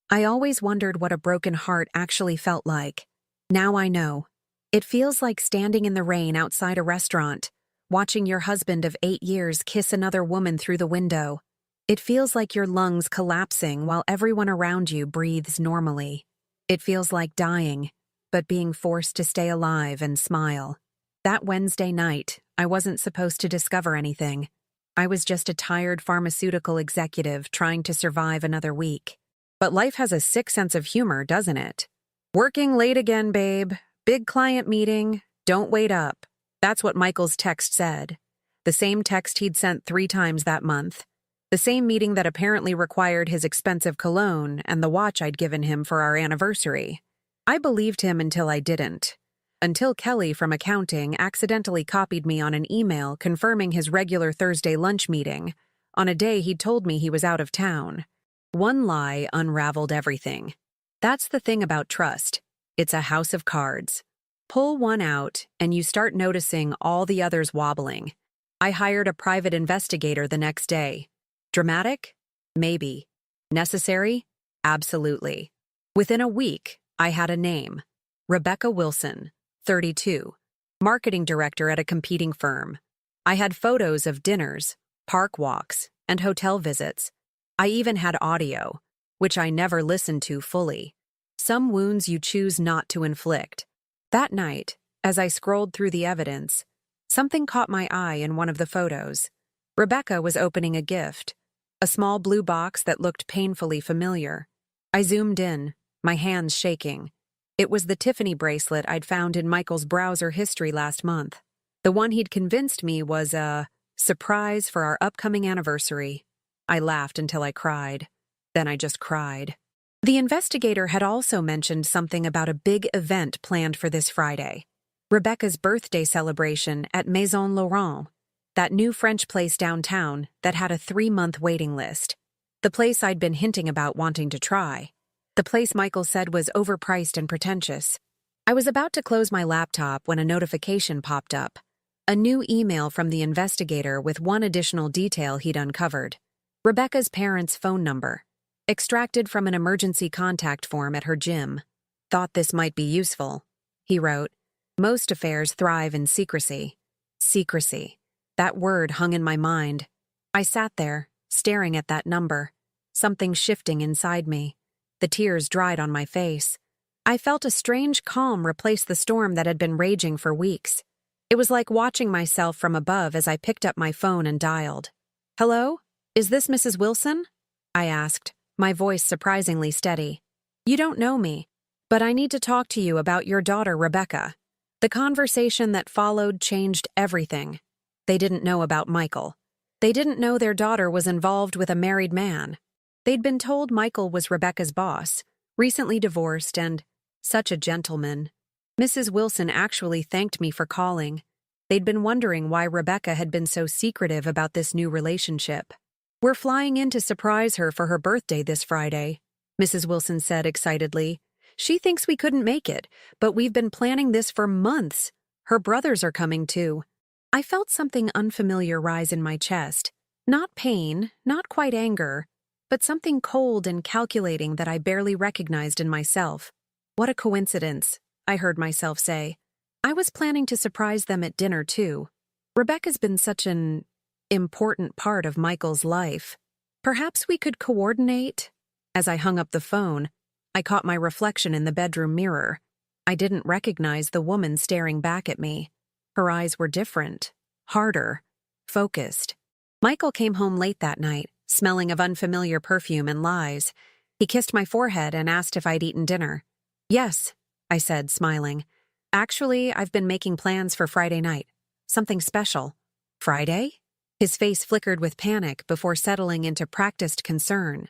I always wondered what a broken heart actually felt like. Now I know. It feels like standing in the rain outside a restaurant, watching your husband of 8 years kiss another woman through the window. It feels like your lungs collapsing while everyone around you breathes normally. It feels like dying, but being forced to stay alive and smile. That Wednesday night, I wasn't supposed to discover anything. I was just a tired pharmaceutical executive trying to survive another week. But life has a sick sense of humor, doesn't it? Working late again, babe. Big client meeting. Don't wait up. That's what Michael's text said. The same text he'd sent 3 times that month. The same meeting that apparently required his expensive cologne and the watch I'd given him for our anniversary. I believed him until I didn't. Until Kelly from accounting accidentally copied me on an email confirming his regular Thursday lunch meeting, on a day he'd told me he was out of town. One lie unraveled everything. That's the thing about trust. It's a house of cards. Pull one out, and you start noticing all the others wobbling. I hired a private investigator the next day. Dramatic? Maybe. Necessary? Absolutely. Within a week, I had a name. Rebecca Wilson, 32, marketing director at a competing firm. I had photos of dinners, park walks, and hotel visits. I even had audio, which I never listened to fully. Some wounds you choose not to inflict. That night, as I scrolled through the evidence, something caught my eye in one of the photos. Rebecca was opening a gift, a small blue box that looked painfully familiar. I zoomed in, my hands shaking. It was the Tiffany bracelet I'd found in Michael's browser history last month. The one he'd convinced me was a surprise for our upcoming anniversary. I laughed until I cried. Then I just cried. The investigator had also mentioned something about a big event planned for this Friday. Rebecca's birthday celebration at Maison Laurent, that new French place downtown that had a 3-month waiting list. The place I'd been hinting about wanting to try. The place Michael said was overpriced and pretentious. I was about to close my laptop when a notification popped up. A new email from the investigator with one additional detail he'd uncovered. Rebecca's parents' phone number, extracted from an emergency contact form at her gym. Thought this might be useful. He wrote, "Most affairs thrive in secrecy." Secrecy. That word hung in my mind. I sat there, staring at that number, something shifting inside me. The tears dried on my face. I felt a strange calm replace the storm that had been raging for weeks. It was like watching myself from above as I picked up my phone and dialed. "Hello? Is this Mrs. Wilson?" I asked, my voice surprisingly steady. "You don't know me, but I need to talk to you about your daughter, Rebecca." The conversation that followed changed everything. They didn't know about Michael. They didn't know their daughter was involved with a married man. They'd been told Michael was Rebecca's boss, recently divorced, and such a gentleman. Mrs. Wilson actually thanked me for calling. They'd been wondering why Rebecca had been so secretive about this new relationship. "We're flying in to surprise her for her birthday this Friday," Mrs. Wilson said excitedly. "She thinks we couldn't make it, but we've been planning this for months. Her brothers are coming too." I felt something unfamiliar rise in my chest. Not pain, not quite anger, but something cold and calculating that I barely recognized in myself. "What a coincidence," I heard myself say. I was planning to surprise them at dinner too. Rebecca's been such an important part of Michael's life. Perhaps we could coordinate? As I hung up the phone, I caught my reflection in the bedroom mirror. I didn't recognize the woman staring back at me. Her eyes were different, harder, focused. Michael came home late that night, smelling of unfamiliar perfume and lies. He kissed my forehead and asked if I'd eaten dinner. "Yes," I said, smiling. "Actually, I've been making plans for Friday night. Something special." "Friday?" His face flickered with panic before settling into practiced concern.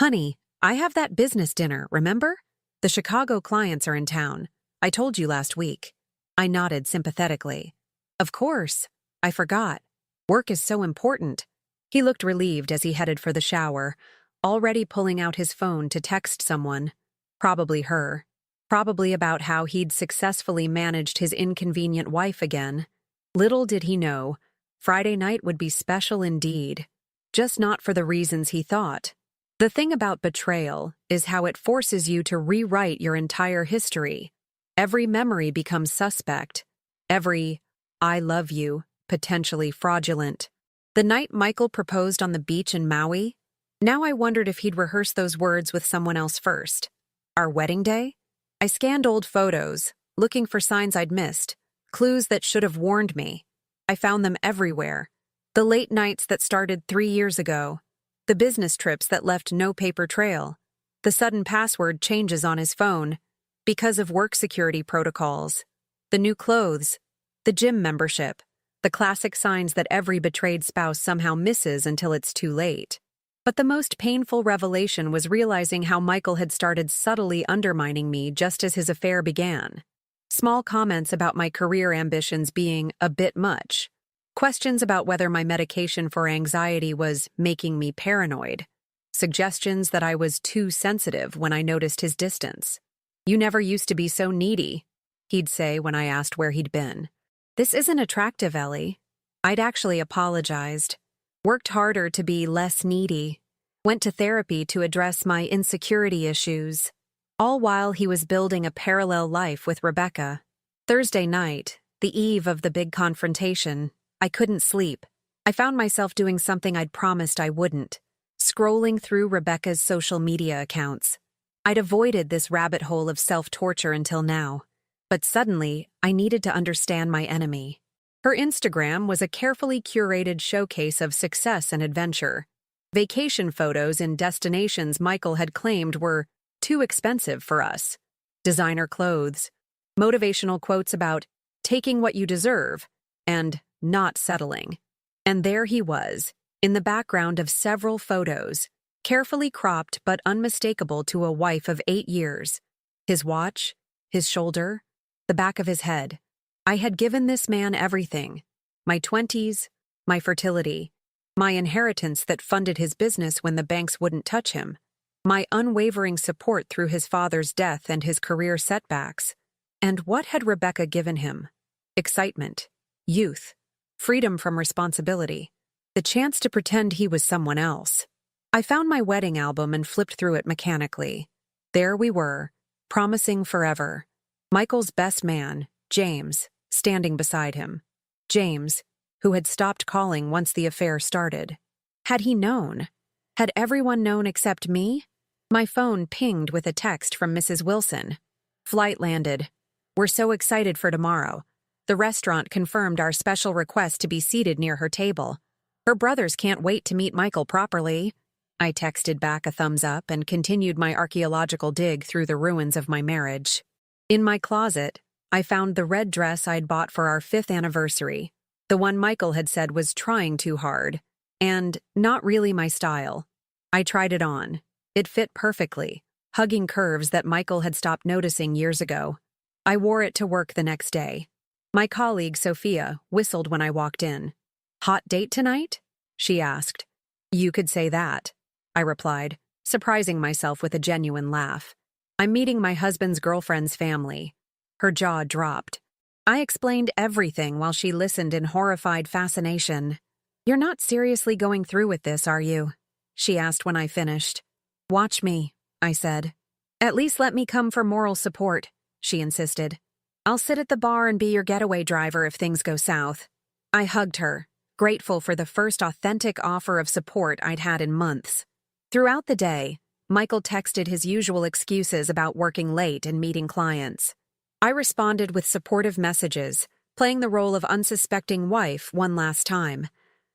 "Honey, I have that business dinner, remember? The Chicago clients are in town. I told you last week." I nodded sympathetically. "Of course. I forgot. Work is so important." He looked relieved as he headed for the shower, already pulling out his phone to text someone. Probably her. Probably about how he'd successfully managed his inconvenient wife again. Little did he know, Friday night would be special indeed. Just not for the reasons he thought. The thing about betrayal is how it forces you to rewrite your entire history. Every memory becomes suspect. Every "I love you" potentially fraudulent. The night Michael proposed on the beach in Maui, now I wondered if he'd rehearsed those words with someone else first. Our wedding day? I scanned old photos, looking for signs I'd missed, clues that should have warned me. I found them everywhere. The late nights that started 3 years ago, the business trips that left no paper trail, the sudden password changes on his phone because of work security protocols, the new clothes, the gym membership, the classic signs that every betrayed spouse somehow misses until it's too late. But the most painful revelation was realizing how Michael had started subtly undermining me just as his affair began. Small comments about my career ambitions being a bit much. Questions about whether my medication for anxiety was making me paranoid. Suggestions that I was too sensitive when I noticed his distance. "You never used to be so needy," he'd say when I asked where he'd been. "This isn't attractive, Ellie." I'd actually apologized. Worked harder to be less needy. Went to therapy to address my insecurity issues. All while he was building a parallel life with Rebecca. Thursday night, the eve of the big confrontation, I couldn't sleep. I found myself doing something I'd promised I wouldn't. Scrolling through Rebecca's social media accounts. I'd avoided this rabbit hole of self-torture until now. But suddenly, I needed to understand my enemy. Her Instagram was a carefully curated showcase of success and adventure. Vacation photos in destinations Michael had claimed were too expensive for us. Designer clothes. Motivational quotes about taking what you deserve and not settling. And there he was, in the background of several photos, carefully cropped but unmistakable to a wife of 8 years. His watch, his shoulder, the back of his head. I had given this man everything. My 20s, my fertility, my inheritance that funded his business when the banks wouldn't touch him, my unwavering support through his father's death and his career setbacks. And what had Rebecca given him? Excitement, youth, freedom from responsibility, the chance to pretend he was someone else. I found my wedding album and flipped through it mechanically. There we were, promising forever. Michael's best man, James, standing beside him. James, who had stopped calling once the affair started. Had he known? Had everyone known except me? My phone pinged with a text from Mrs. Wilson. "Flight landed. We're so excited for tomorrow. The restaurant confirmed our special request to be seated near her table. Her brothers can't wait to meet Michael properly." I texted back a thumbs up and continued my archaeological dig through the ruins of my marriage. In my closet, I found the red dress I'd bought for our 5th anniversary, the one Michael had said was trying too hard, and not really my style. I tried it on. It fit perfectly, hugging curves that Michael had stopped noticing years ago. I wore it to work the next day. My colleague, Sophia, whistled when I walked in. "Hot date tonight?" she asked. "You could say that," I replied, surprising myself with a genuine laugh. "I'm meeting my husband's girlfriend's family." Her jaw dropped. I explained everything while she listened in horrified fascination. "You're not seriously going through with this, are you?" she asked when I finished. "Watch me," I said. "At least let me come for moral support," she insisted. "I'll sit at the bar and be your getaway driver if things go south." I hugged her, grateful for the first authentic offer of support I'd had in months. Throughout the day, Michael texted his usual excuses about working late and meeting clients. I responded with supportive messages, playing the role of unsuspecting wife one last time.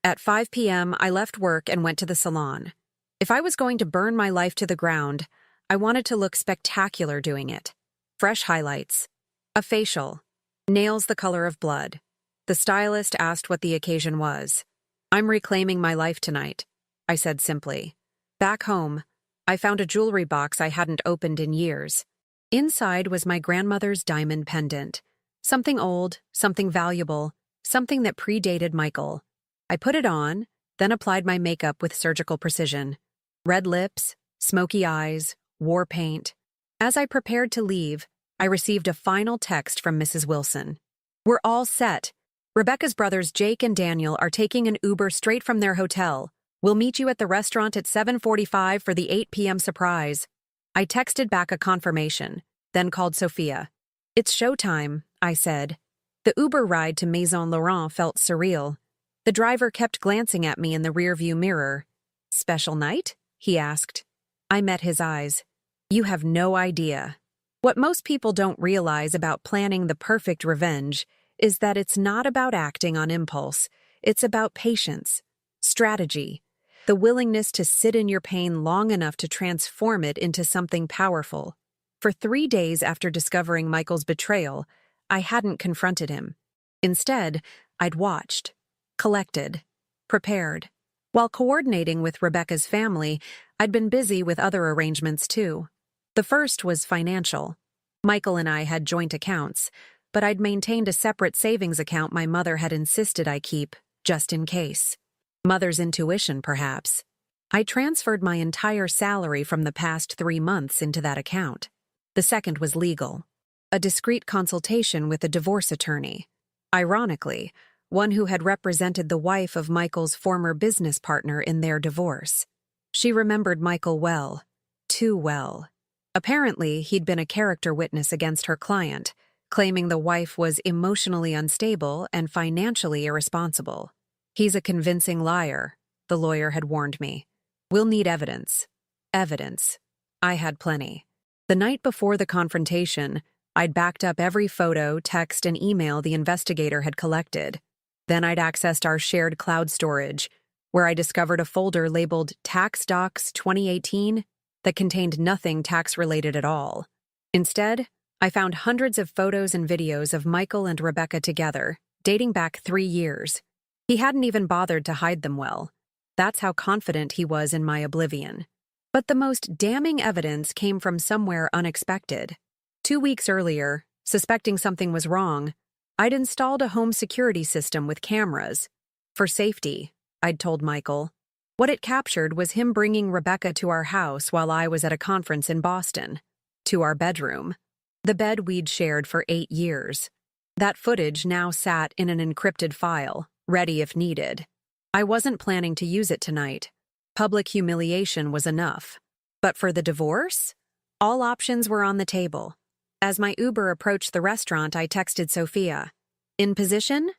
At 5 p.m., I left work and went to the salon. If I was going to burn my life to the ground, I wanted to look spectacular doing it. Fresh highlights. A facial. Nails the color of blood. The stylist asked what the occasion was. "I'm reclaiming my life tonight," I said simply. Back home, I found a jewelry box I hadn't opened in years. Inside was my grandmother's diamond pendant. Something old, something valuable, something that predated Michael. I put it on, then applied my makeup with surgical precision. Red lips, smoky eyes, war paint. As I prepared to leave, I received a final text from Mrs. Wilson. "We're all set. Rebecca's brothers Jake and Daniel are taking an Uber straight from their hotel. We'll meet you at the restaurant at 7:45 for the 8 p.m. surprise. I texted back a confirmation, then called Sophia. It's showtime, I said. The Uber ride to Maison Laurent felt surreal. The driver kept glancing at me in the rearview mirror. Special night? He asked. I met his eyes. You have no idea. What most people don't realize about planning the perfect revenge is that it's not about acting on impulse. It's about patience, strategy, the willingness to sit in your pain long enough to transform it into something powerful. For 3 days after discovering Michael's betrayal, I hadn't confronted him. Instead, I'd watched, collected, prepared. While coordinating with Rebecca's family, I'd been busy with other arrangements too. The first was financial. Michael and I had joint accounts, but I'd maintained a separate savings account my mother had insisted I keep, just in case. Mother's intuition, perhaps. I transferred my entire salary from the past 3 months into that account. The second was legal. A discreet consultation with a divorce attorney. Ironically, one who had represented the wife of Michael's former business partner in their divorce. She remembered Michael well. Too well. Apparently, he'd been a character witness against her client, claiming the wife was emotionally unstable and financially irresponsible. He's a convincing liar, the lawyer had warned me. We'll need evidence. Evidence. I had plenty. The night before the confrontation, I'd backed up every photo, text, and email the investigator had collected. Then I'd accessed our shared cloud storage, where I discovered a folder labeled Tax Docs 2018 that contained nothing tax-related at all. Instead, I found hundreds of photos and videos of Michael and Rebecca together, dating back 3 years. He hadn't even bothered to hide them well. That's how confident he was in my oblivion. But the most damning evidence came from somewhere unexpected. 2 weeks earlier, suspecting something was wrong, I'd installed a home security system with cameras. For safety, I'd told Michael. What it captured was him bringing Rebecca to our house while I was at a conference in Boston. To our bedroom. The bed we'd shared for 8 years. That footage now sat in an encrypted file, ready if needed. I wasn't planning to use it tonight. Public humiliation was enough. But for the divorce? All options were on the table. As my Uber approached the restaurant, I texted Sophia. In position?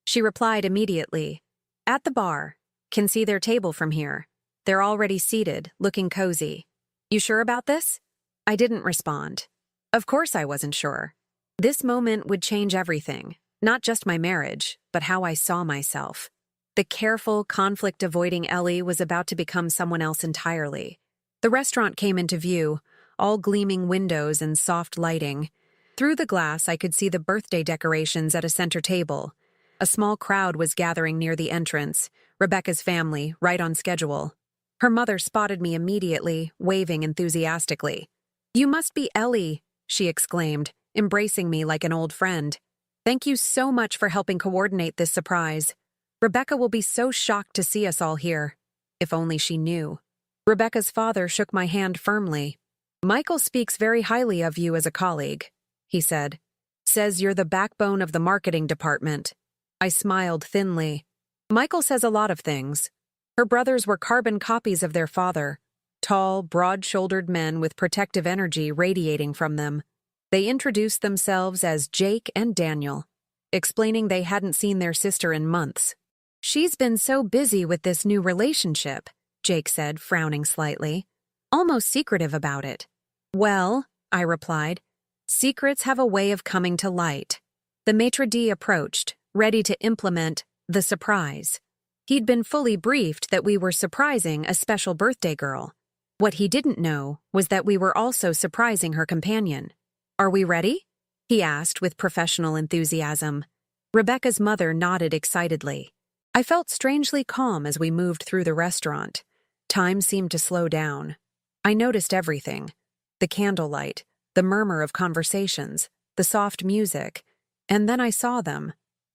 She replied immediately. At the bar. Can see their table from here. They're already seated, looking cozy. You sure about this? I didn't respond. Of course I wasn't sure. This moment would change everything. Not just my marriage, but how I saw myself. The careful, conflict-avoiding Ellie was about to become someone else entirely. The restaurant came into view, all gleaming windows and soft lighting. Through the glass, I could see the birthday decorations at a center table. A small crowd was gathering near the entrance, Rebecca's family, right on schedule. Her mother spotted me immediately, waving enthusiastically. You must be Ellie, she exclaimed, embracing me like an old friend. Thank you so much for helping coordinate this surprise. Rebecca will be so shocked to see us all here. If only she knew. Rebecca's father shook my hand firmly. Michael speaks very highly of you as a colleague, he said. Says you're the backbone of the marketing department. I smiled thinly. Michael says a lot of things. Her brothers were carbon copies of their father. Tall, broad-shouldered men with protective energy radiating from them. They introduced themselves as Jake and Daniel, explaining they hadn't seen their sister in months. She's been so busy with this new relationship, Jake said, frowning slightly. Almost secretive about it. Well, I replied, secrets have a way of coming to light. The maitre d' approached, ready to implement the surprise. He'd been fully briefed that we were surprising a special birthday girl. What he didn't know was that we were also surprising her companion. Are we ready? He asked with professional enthusiasm. Rebecca's mother nodded excitedly. I felt strangely calm as we moved through the restaurant. Time seemed to slow down. I noticed everything. The candlelight, the murmur of conversations, the soft music. And then I saw them.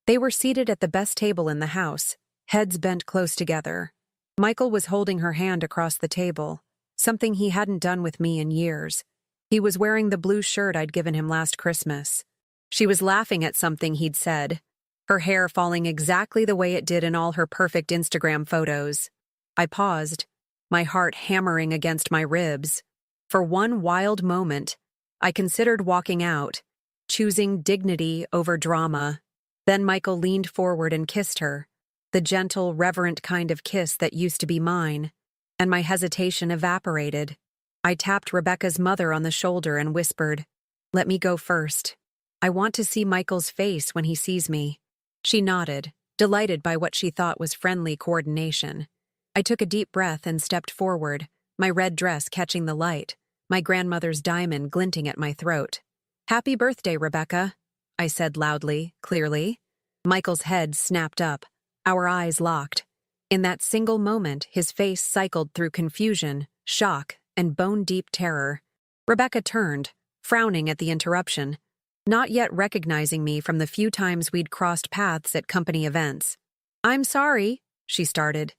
They were seated at the best table in the house, heads bent close together. Michael was holding her hand across the table, something he hadn't done with me in years. He was wearing the blue shirt I'd given him last Christmas. She was laughing at something he'd said, her hair falling exactly the way it did in all her perfect Instagram photos. I paused, my heart hammering against my ribs. For one wild moment, I considered walking out, choosing dignity over drama. Then Michael leaned forward and kissed her, the gentle, reverent kind of kiss that used to be mine, and my hesitation evaporated. I tapped Rebecca's mother on the shoulder and whispered, "Let me go first. I want to see Michael's face when he sees me." She nodded, delighted by what she thought was friendly coordination. I took a deep breath and stepped forward, my red dress catching the light, my grandmother's diamond glinting at my throat. "Happy birthday, Rebecca," I said loudly, clearly. Michael's head snapped up, our eyes locked. In that single moment, his face cycled through confusion, shock, and bone-deep terror. Rebecca turned, frowning at the interruption, not yet recognizing me from the few times we'd crossed paths at company events. "I'm sorry," she started.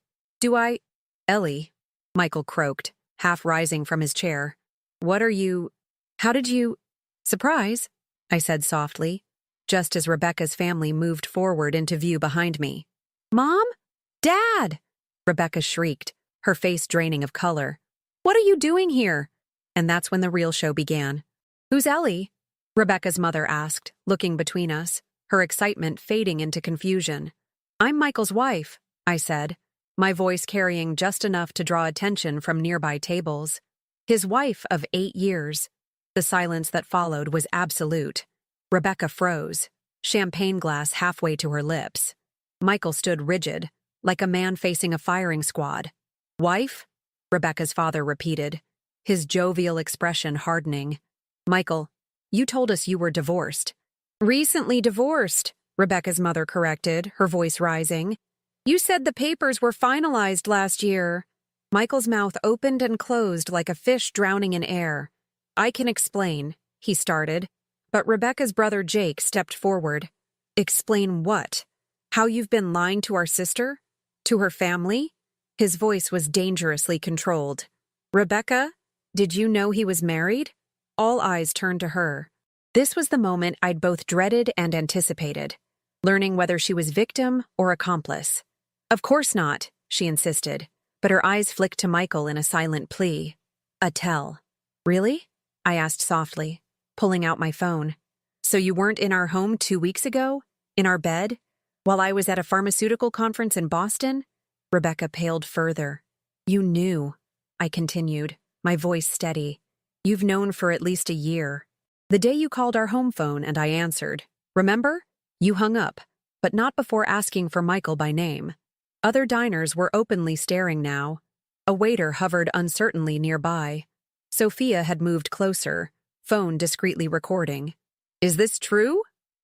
Ellie," Michael croaked, half rising from his chair. How did you—" "Surprise," I said softly, just as Rebecca's family moved forward into view behind me. "Mom? Dad!" Rebecca shrieked, her face draining of color. "What are you doing here?" And that's when the real show began. "Who's Ellie?" Rebecca's mother asked, looking between us, her excitement fading into confusion. "I'm Michael's wife," I said, my voice carrying just enough to draw attention from nearby tables. "His wife of 8 years. The silence that followed was absolute. Rebecca froze, champagne glass halfway to her lips. Michael stood rigid, like a man facing a firing squad. "Wife?" Rebecca's father repeated, his jovial expression hardening. "Michael, you told us you were divorced." "Recently divorced," Rebecca's mother corrected, her voice rising. "You said the papers were finalized last year." Michael's mouth opened and closed like a fish drowning in air. "I can explain," he started, but Rebecca's brother Jake stepped forward. "Explain what? How you've been lying to our sister? To her family?" His voice was dangerously controlled. "Rebecca, did you know he was married?" All eyes turned to her. This was the moment I'd both dreaded and anticipated, learning whether she was victim or accomplice. "Of course not," she insisted, but her eyes flicked to Michael in a silent plea. "A tell." "Really?" I asked softly, pulling out my phone. "So you weren't in our home 2 weeks ago? In our bed? While I was at a pharmaceutical conference in Boston?" Rebecca paled further. "You knew," I continued, my voice steady. "You've known for at least a year. The day you called our home phone and I answered. Remember? You hung up, but not before asking for Michael by name." Other diners were openly staring now. A waiter hovered uncertainly nearby. Sophia had moved closer, phone discreetly recording. "Is this true?"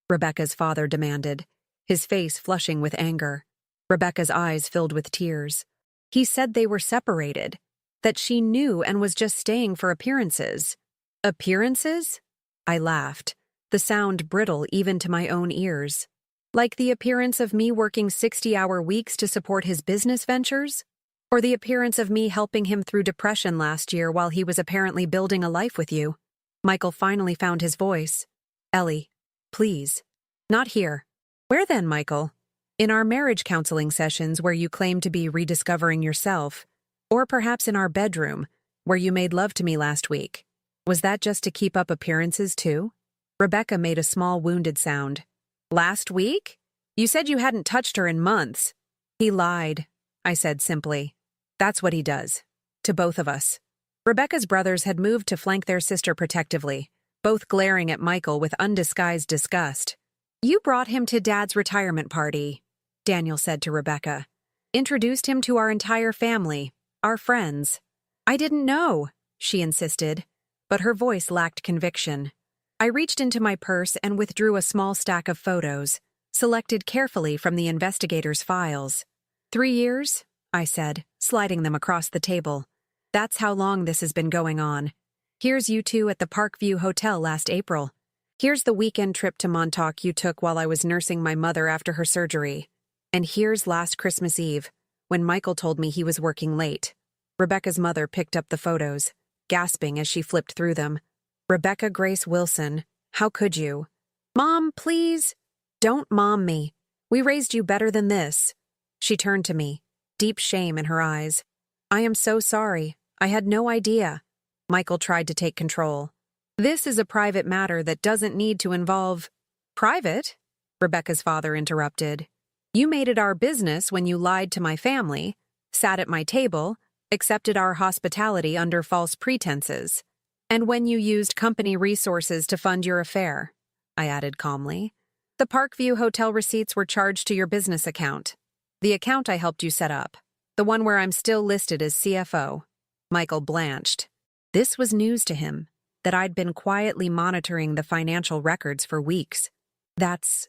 Rebecca's father demanded, his face flushing with anger. Rebecca's eyes filled with tears. "He said they were separated, that she knew and was just staying for appearances." "Appearances?" I laughed, the sound brittle even to my own ears. "Like the appearance of me working 60-hour weeks to support his business ventures? Or the appearance of me helping him through depression last year while he was apparently building a life with you?" Michael finally found his voice. "Ellie, please. Not here." "Where then, Michael?" "In our marriage counseling sessions where you claim to be rediscovering yourself. Or perhaps in our bedroom, where you made love to me last week. Was that just to keep up appearances too?" Rebecca made a small wounded sound. "Last week? You said you hadn't touched her in months." "He lied," I said simply. "That's what he does. To both of us." Rebecca's brothers had moved to flank their sister protectively, both glaring at Michael with undisguised disgust. "You brought him to Dad's retirement party," Daniel said to Rebecca. "Introduced him to our entire family, our friends." "I didn't know," she insisted, but her voice lacked conviction. I reached into my purse and withdrew a small stack of photos, selected carefully from the investigator's files. 3 years, I said, sliding them across the table. "That's how long this has been going on. Here's you two at the Parkview Hotel last April. Here's the weekend trip to Montauk you took while I was nursing my mother after her surgery. And here's last Christmas Eve, when Michael told me he was working late." Rebecca's mother picked up the photos, gasping as she flipped through them. "Rebecca Grace Wilson, how could you?" "Mom, please." "Don't mom me. We raised you better than this." She turned to me, deep shame in her eyes. I am so sorry. I had no idea. Michael tried to take control. This is a private matter that doesn't need to involve— Private? Rebecca's father interrupted. You made it our business when you lied to my family, sat at my table, accepted our hospitality under false pretenses, and when you used company resources to fund your affair, I added calmly. The Parkview Hotel receipts were charged to your business account. The account I helped you set up. The one where I'm still listed as CFO. Michael blanched. This was news to him, that I'd been quietly monitoring the financial records for weeks. That's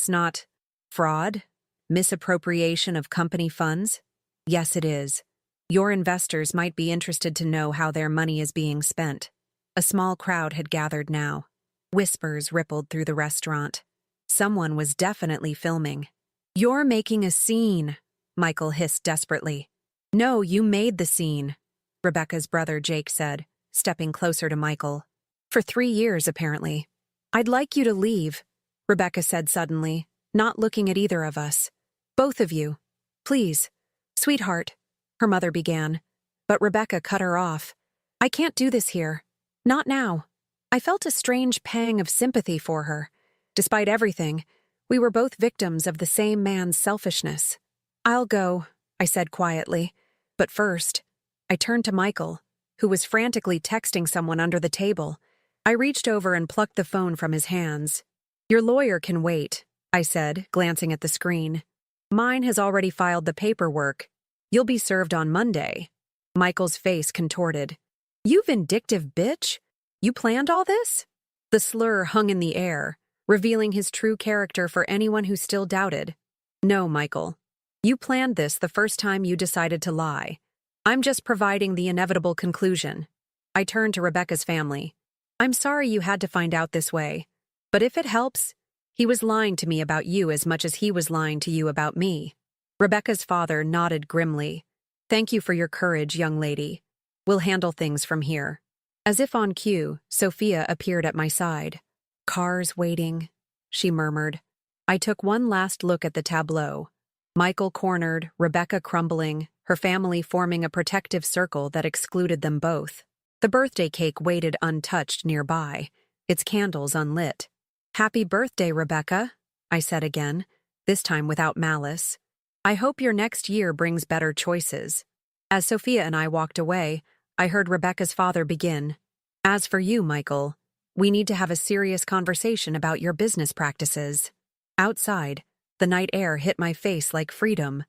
not fraud? Misappropriation of company funds? Yes, it is. Your investors might be interested to know how their money is being spent. A small crowd had gathered now. Whispers rippled through the restaurant. Someone was definitely filming. You're making a scene, Michael hissed desperately. No, you made the scene, Rebecca's brother Jake said, stepping closer to Michael. For 3 years, apparently. I'd like you to leave, Rebecca said suddenly, not looking at either of us. Both of you. Please. Sweetheart, her mother began, but Rebecca cut her off. I can't do this here. Not now. I felt a strange pang of sympathy for her. Despite everything, we were both victims of the same man's selfishness. I'll go, I said quietly. But first, I turned to Michael, who was frantically texting someone under the table. I reached over and plucked the phone from his hands. Your lawyer can wait, I said, glancing at the screen. Mine has already filed the paperwork. You'll be served on Monday. Michael's face contorted. You vindictive bitch? You planned all this? The slur hung in the air, revealing his true character for anyone who still doubted. No, Michael. You planned this the first time you decided to lie. I'm just providing the inevitable conclusion. I turned to Rebecca's family. I'm sorry you had to find out this way, but if it helps, he was lying to me about you as much as he was lying to you about me. Rebecca's father nodded grimly. Thank you for your courage, young lady. We'll handle things from here. As if on cue, Sophia appeared at my side. Cars waiting, she murmured. I took one last look at the tableau. Michael cornered, Rebecca crumbling, her family forming a protective circle that excluded them both. The birthday cake waited untouched nearby, its candles unlit. Happy birthday, Rebecca, I said again, this time without malice. I hope your next year brings better choices. As Sophia and I walked away, I heard Rebecca's father begin. As for you, Michael, we need to have a serious conversation about your business practices. Outside, the night air hit my face like freedom.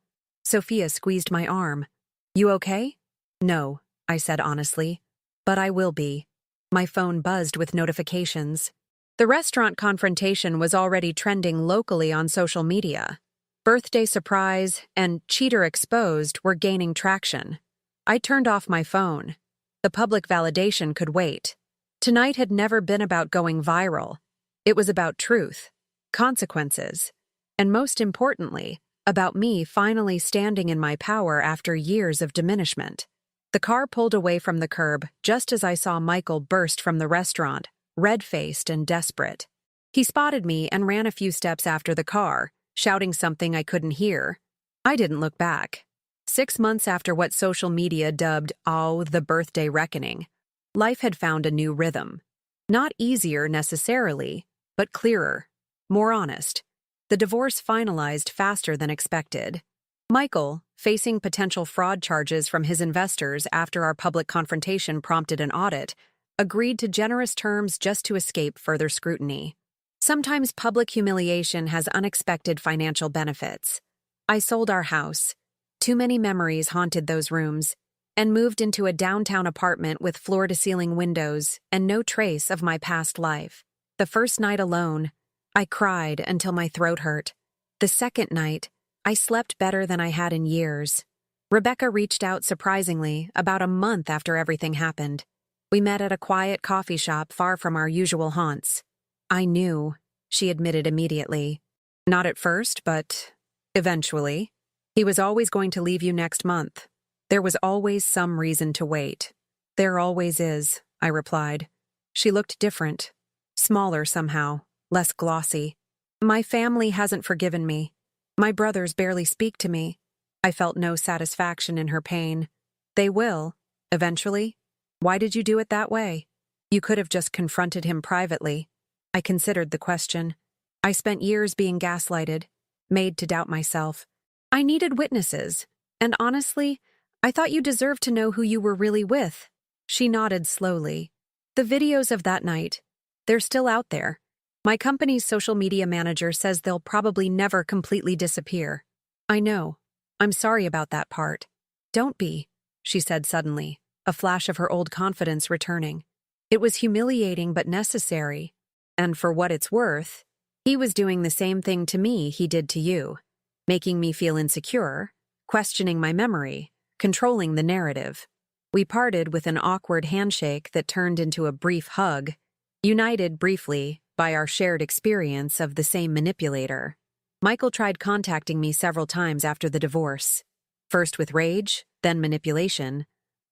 Sophia squeezed my arm. You okay? No, I said honestly. But I will be. My phone buzzed with notifications. The restaurant confrontation was already trending locally on social media. Birthday surprise and cheater exposed were gaining traction. I turned off my phone. The public validation could wait. Tonight had never been about going viral. It was about truth, consequences, and most importantly, about me finally standing in my power after years of diminishment. The car pulled away from the curb just as I saw Michael burst from the restaurant, red-faced and desperate. He spotted me and ran a few steps after the car, shouting something I couldn't hear. I didn't look back. 6 months after what social media dubbed, the birthday reckoning, life had found a new rhythm. Not easier necessarily, but clearer, more honest. The divorce finalized faster than expected. Michael, facing potential fraud charges from his investors after our public confrontation prompted an audit, agreed to generous terms just to escape further scrutiny. Sometimes public humiliation has unexpected financial benefits. I sold our house. Too many memories haunted those rooms, and moved into a downtown apartment with floor-to-ceiling windows and no trace of my past life. The first night alone, I cried until my throat hurt. The second night, I slept better than I had in years. Rebecca reached out surprisingly about a month after everything happened. We met at a quiet coffee shop far from our usual haunts. I knew, she admitted immediately. Not at first, but eventually. He was always going to leave you next month. There was always some reason to wait. There always is, I replied. She looked different. Smaller somehow, less glossy. My family hasn't forgiven me. My brothers barely speak to me. I felt no satisfaction in her pain. They will, eventually. Why did you do it that way? You could have just confronted him privately. I considered the question. I spent years being gaslighted, made to doubt myself. I needed witnesses, and honestly, I thought you deserved to know who you were really with. She nodded slowly. The videos of that night, they're still out there. My company's social media manager says they'll probably never completely disappear. I know. I'm sorry about that part. Don't be, she said suddenly, a flash of her old confidence returning. It was humiliating but necessary. And for what it's worth, he was doing the same thing to me he did to you, making me feel insecure, questioning my memory, controlling the narrative. We parted with an awkward handshake that turned into a brief hug, united briefly by our shared experience of the same manipulator. Michael tried contacting me several times after the divorce, first with rage, then manipulation,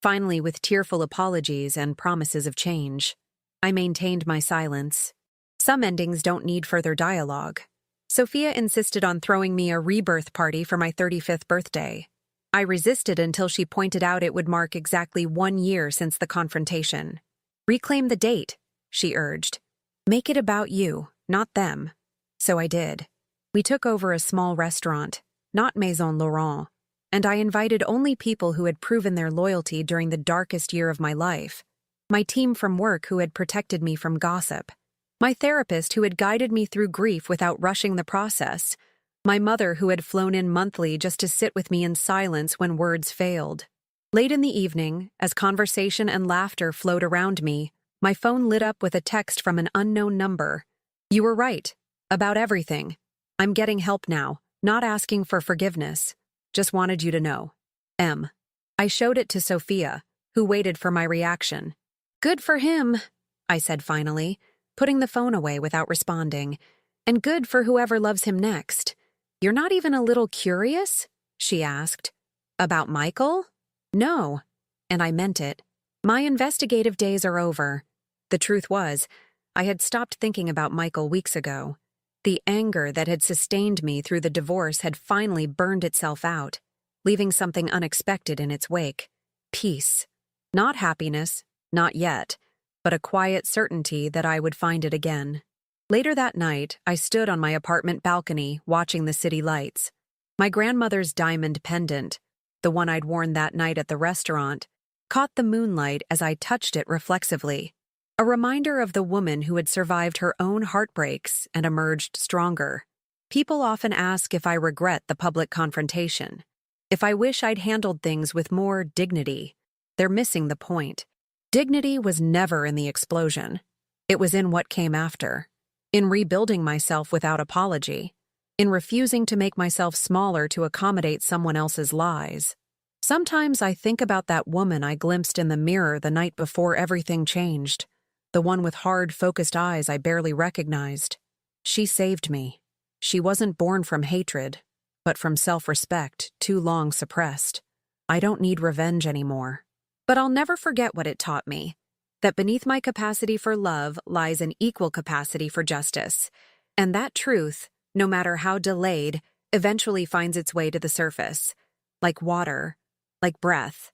finally with tearful apologies and promises of change. I maintained my silence. Some endings don't need further dialogue. Sophia insisted on throwing me a rebirth party for my 35th birthday. I resisted until she pointed out it would mark exactly 1 year since the confrontation. Reclaim the date, she urged. Make it about you, not them. So I did. We took over a small restaurant, not Maison Laurent, and I invited only people who had proven their loyalty during the darkest year of my life. My team from work who had protected me from gossip. My therapist who had guided me through grief without rushing the process. My mother who had flown in monthly just to sit with me in silence when words failed. Late in the evening, as conversation and laughter flowed around me, my phone lit up with a text from an unknown number. You were right. About everything. I'm getting help now, not asking for forgiveness. Just wanted you to know. M. I showed it to Sophia, who waited for my reaction. Good for him, I said finally, putting the phone away without responding. And good for whoever loves him next. You're not even a little curious? She asked. About Michael? No. And I meant it. My investigative days are over. The truth was, I had stopped thinking about Michael weeks ago. The anger that had sustained me through the divorce had finally burned itself out, leaving something unexpected in its wake. Peace. Not happiness, not yet, but a quiet certainty that I would find it again. Later that night, I stood on my apartment balcony watching the city lights. My grandmother's diamond pendant, the one I'd worn that night at the restaurant, caught the moonlight as I touched it reflexively. A reminder of the woman who had survived her own heartbreaks and emerged stronger. People often ask if I regret the public confrontation, if I wish I'd handled things with more dignity. They're missing the point. Dignity was never in the explosion. It was in what came after. In rebuilding myself without apology. In refusing to make myself smaller to accommodate someone else's lies. Sometimes I think about that woman I glimpsed in the mirror the night before everything changed. The one with hard, focused eyes I barely recognized. She saved me. She wasn't born from hatred, but from self-respect too long suppressed. I don't need revenge anymore. But I'll never forget what it taught me. That beneath my capacity for love lies an equal capacity for justice. And that truth, no matter how delayed, eventually finds its way to the surface. Like water, like breath,